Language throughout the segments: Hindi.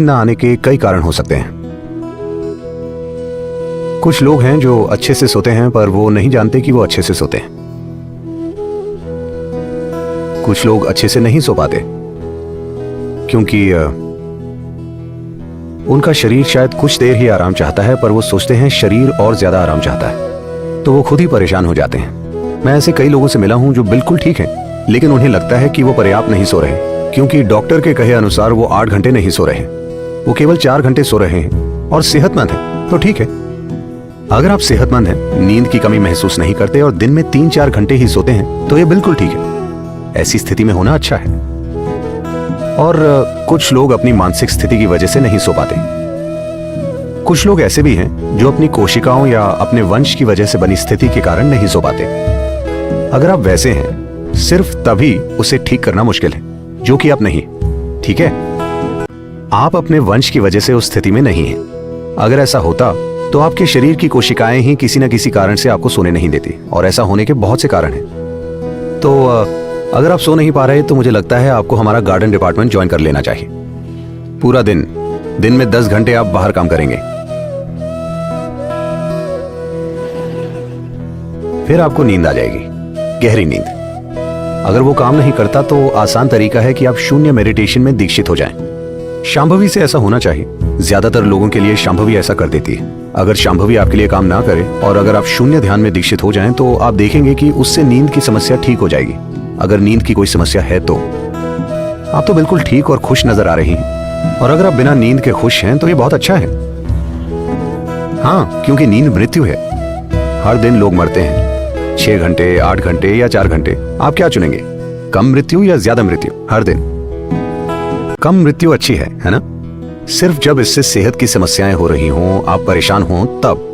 ना आने के कई कारण हो सकते हैं। कुछ लोग हैं जो अच्छे से सोते हैं पर वो नहीं जानते कि वो अच्छे से सोते हैं। कुछ लोग अच्छे से नहीं सो पाते क्योंकि उनका शरीर शायद कुछ देर ही आराम चाहता है, पर वो सोचते हैं शरीर और ज्यादा आराम चाहता है, तो वो खुद ही परेशान हो जाते हैं। मैं ऐसे कई लोगों से मिला हूं जो बिल्कुल ठीक हैं, लेकिन उन्हें लगता है कि वो पर्याप्त नहीं सो रहे, क्योंकि डॉक्टर के कहे अनुसार वो 8 घंटे नहीं सो रहे, वो केवल 4 घंटे सो रहे हैं और सेहतमंद है। तो ठीक है, अगर आप सेहतमंद हैं, नींद की कमी महसूस नहीं करते और दिन में 3-4 घंटे ही सोते हैं, तो ये बिल्कुल ठीक है। ऐसी स्थिति में होना अच्छा है। और कुछ लोग अपनी मानसिक स्थिति की वजह से नहीं सो पाते। कुछ लोग ऐसे भी हैं जो अपनी कोशिकाओं या अपने वंश की वजह से बनी स्थिति के कारण नहीं सो पाते। अगर आप वैसे हैं, सिर्फ तभी उसे ठीक करना मुश्किल है, जो कि आप नहीं। ठीक है, आप अपने वंश की वजह से उस स्थिति में नहीं हैं। अगर ऐसा होता तो आपके शरीर की कोशिकाएं ही किसी न किसी कारण से आपको सोने नहीं देती, और ऐसा होने के बहुत से कारण हैं। तो अगर आप सो नहीं पा रहे तो मुझे लगता है आपको हमारा गार्डन डिपार्टमेंट ज्वाइन कर लेना चाहिए। पूरा दिन में 10 घंटे आप बाहर काम करेंगे, फिर आपको नींद आ जाएगी, गहरी नींद। अगर वो काम नहीं करता तो आसान तरीका है कि आप शून्य मेडिटेशन में दीक्षित हो जाएं। शांभवी से ऐसा होना चाहिए। ज्यादातर लोगों के लिए शांभवी ऐसा कर देती है। अगर शांभवी आपके लिए काम ना करे और अगर आप शून्य ध्यान में दीक्षित हो जाएं, तो आप देखेंगे कि उससे नींद की समस्या ठीक हो जाएगी। अगर नींद की कोई समस्या है तो आप तो बिल्कुल ठीक और खुश नजर आ रही हैं, और अगर आप बिना नींद के खुश हैं तो ये बहुत अच्छा है। हाँ, क्योंकि नींद मृत्यु है। हर दिन लोग मरते हैं, 6 घंटे, 8 घंटे या 4 घंटे। आप क्या चुनेंगे, कम मृत्यु या ज्यादा मृत्यु? हर दिन कम मृत्यु अच्छी है ना? सिर्फ जब इससे सेहत की समस्याएं हो रही हों, आप परेशान हों, तब।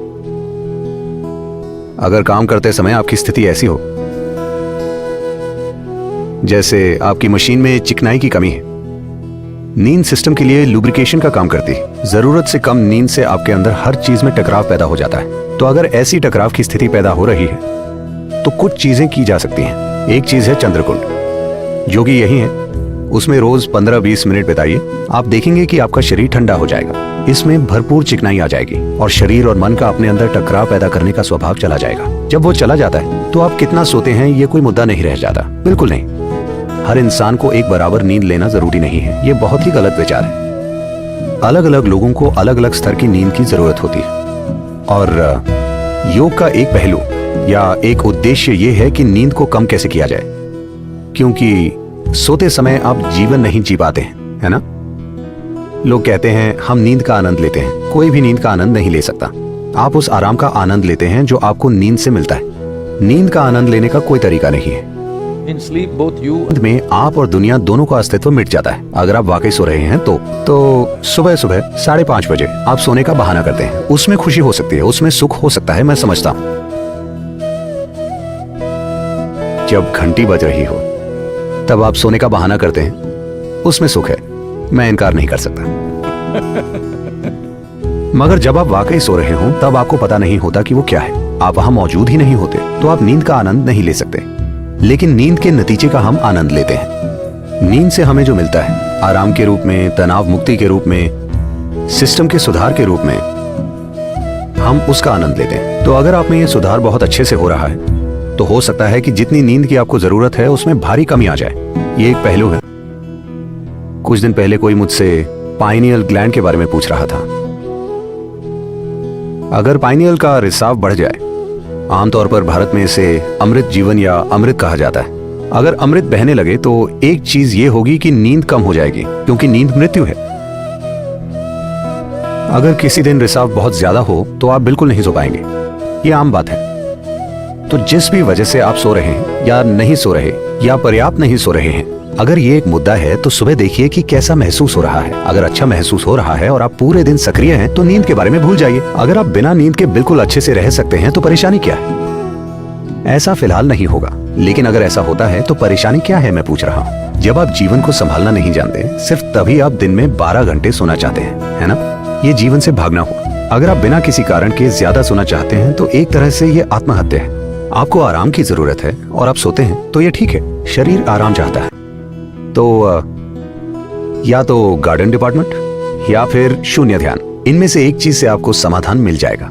अगर काम करते समय आपकी स्थिति ऐसी हो जैसे आपकी मशीन में चिकनाई की कमी है, नींद सिस्टम के लिए लुब्रिकेशन का काम करती है। जरूरत से कम नींद से आपके अंदर हर चीज में टकराव पैदा हो जाता है। तो अगर ऐसी टकराव की स्थिति पैदा हो रही है तो कुछ चीजें की जा सकती हैं। एक चीज है चंद्रकुंड, जो कि यही है। उसमें रोज 15-20 मिनट बिताइए। आप देखेंगे कि आपका शरीर ठंडा हो जाएगा। इसमें भरपूर चिकनाई आ जाएगी और शरीर और मन का अपने अंदर टकराव पैदा करने का स्वभाव चला जाएगा। जब वो चला जाता है तो आप कितना सोते हैं ये कोई मुद्दा नहीं रह जाता। बिल्कुल नहीं। हर इंसान को एक बराबर नींद लेना जरूरी नहीं है। ये बहुत ही गलत विचार है। अलग अलग लोगों को अलग अलग स्तर की नींद की जरूरत होती है, और योग का एक पहलू या एक उद्देश्य ये है कि नींद को कम कैसे किया जाए, क्योंकि सोते समय आप जीवन नहीं जी पाते हैं, है ना? लोग कहते हैं हम नींद का आनंद लेते हैं। कोई भी नींद का आनंद नहीं ले सकता। आप उस आराम का आनंद लेते हैं जो आपको नींद से मिलता है। नींद का आनंद लेने का कोई तरीका नहीं है। In sleep, both you में आप और दुनिया दोनों का अस्तित्व मिट जाता है। अगर आप वाकई सो रहे हैं तो सुबह 5:30 बजे आप सोने का बहाना करते हैं। उसमें खुशी हो सकती है, उसमें सुख हो सकता है, मैं समझता हूं। जब घंटी बज रही हो तब आप सोने का बहाना करते हैं, उसमें सुख है, मैं इनकार नहीं कर सकता। मगर जब आप वाकई सो रहे हो तब आपको पता नहीं होता कि वो क्या है। आप वहां मौजूद ही नहीं होते, तो आप नींद का आनंद नहीं ले सकते। लेकिन नींद के नतीजे का हम आनंद लेते हैं। नींद से हमें जो मिलता है, आराम के रूप में, तनाव मुक्ति के रूप में, सिस्टम के सुधार के रूप में, हम उसका आनंद लेते हैं। तो अगर आप में ये सुधार बहुत अच्छे से हो रहा है तो हो सकता है कि जितनी नींद की आपको जरूरत है उसमें भारी कमी आ जाए। ये एक पहलू है। कुछ दिन पहले कोई मुझसे पाइनियल ग्लैंड के बारे में पूछ रहा था। अगर पाइनियल का रिसाव बढ़ जाए, आमतौर पर भारत में इसे अमृत जीवन या अमृत कहा जाता है। अगर अमृत बहने लगे तो एक चीज ये होगी कि नींद कम हो जाएगी, क्योंकि नींद मृत्यु है। अगर किसी दिन रिसाव बहुत ज्यादा हो तो आप बिल्कुल नहीं सो पाएंगे। ये आम बात है। तो जिस भी वजह से आप सो रहे हैं या नहीं सो रहे या पर्याप्त नहीं सो रहे हैं, अगर ये एक मुद्दा है तो सुबह देखिए कि कैसा महसूस हो रहा है। अगर अच्छा महसूस हो रहा है और आप पूरे दिन सक्रिय हैं तो नींद के बारे में भूल जाइए। अगर आप बिना नींद के बिल्कुल अच्छे से रह सकते हैं तो परेशानी क्या है? ऐसा फिलहाल नहीं होगा, लेकिन अगर ऐसा होता है तो परेशानी क्या है, मैं पूछ रहा हूँ। जब आप जीवन को संभालना नहीं जानते, सिर्फ तभी आप दिन में 12 घंटे सोना चाहते हैं, है ना? ये जीवन से भागना हुआ। अगर आप बिना किसी कारण के ज्यादा सोना चाहते हैं तो एक तरह से ये आत्महत्या है। आपको आराम की जरूरत है और आप सोते हैं तो ये ठीक है। शरीर आराम चाहता है। तो या तो गार्डन डिपार्टमेंट या फिर शून्य ध्यान, इनमें से एक चीज से आपको समाधान मिल जाएगा।